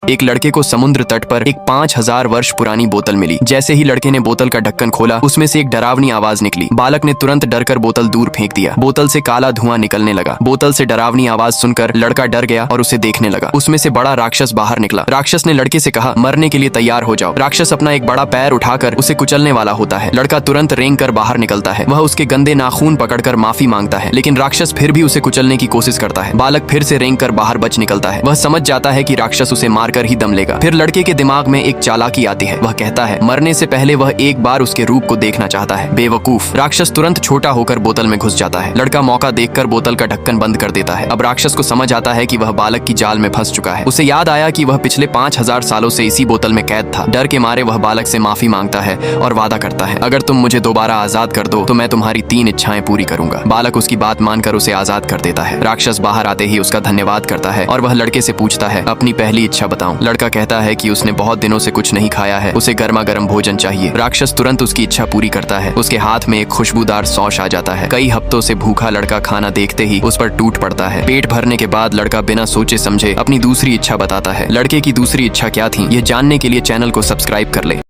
एक लड़के को समुद्र तट पर एक 5000 वर्ष पुरानी बोतल मिली। जैसे ही लड़के ने बोतल का ढक्कन खोला, उसमें से एक डरावनी आवाज निकली। बालक ने तुरंत डरकर बोतल दूर फेंक दिया। बोतल से काला धुआं निकलने लगा। बोतल से डरावनी आवाज सुनकर लड़का डर गया और उसे देखने लगा। उसमें से बड़ा राक्षस बाहर निकला। राक्षस ने लड़के से कहा, मरने के लिए तैयार हो जाओ। राक्षस अपना एक बड़ा पैर उठाकर उसे कुचलने वाला होता है। लड़का तुरंत रेंग कर बाहर निकलता है। वह उसके गंदे नाखून पकड़कर माफी मांगता है, लेकिन राक्षस फिर भी उसे कुचलने की कोशिश करता है। बालक फिर से रेंग कर बाहर बच निकलता है। वह समझ जाता है कि राक्षस उसे मारकर ही दम लेगा। फिर लड़के के दिमाग में एक चालाकी आती है। वह कहता है, मरने से पहले वह एक बार उसके रूप को देखना चाहता है। बेवकूफ। राक्षस तुरंत छोटा होकर बोतल में घुस जाता है। लड़का मौका देखकर बोतल का ढक्कन बंद कर देता है। अब राक्षस को समझ आता है कि वह बालक की जाल में फंस चुका है। उसे याद आया कि वह पिछले 5000 सालों से इसी बोतल में कैद था। डर के मारे वह बालक से माफी मांगता है और वादा करता है, अगर तुम मुझे दोबारा आजाद कर दो तो मैं तुम्हारी 3 इच्छाएं पूरी करूंगा। बालक उसकी बात मानकर उसे आजाद कर देता है। राक्षस बाहर आते ही उसका धन्यवाद करता है और वह लड़के से पूछता है, अपनी पहली इच्छा बताऊं। लड़का कहता है कि उसने बहुत दिनों से कुछ नहीं खाया है, उसे गर्मा गर्म भोजन चाहिए। राक्षस तुरंत उसकी इच्छा पूरी करता है। उसके हाथ में एक खुशबूदार सौंश आ जाता है। कई हफ्तों से भूखा लड़का खाना देखते ही उस पर टूट पड़ता है। पेट भरने के बाद लड़का बिना सोचे समझे अपनी दूसरी इच्छा बताता है। लड़के की दूसरी इच्छा क्या थी, ये जानने के लिए चैनल को सब्सक्राइब कर ले।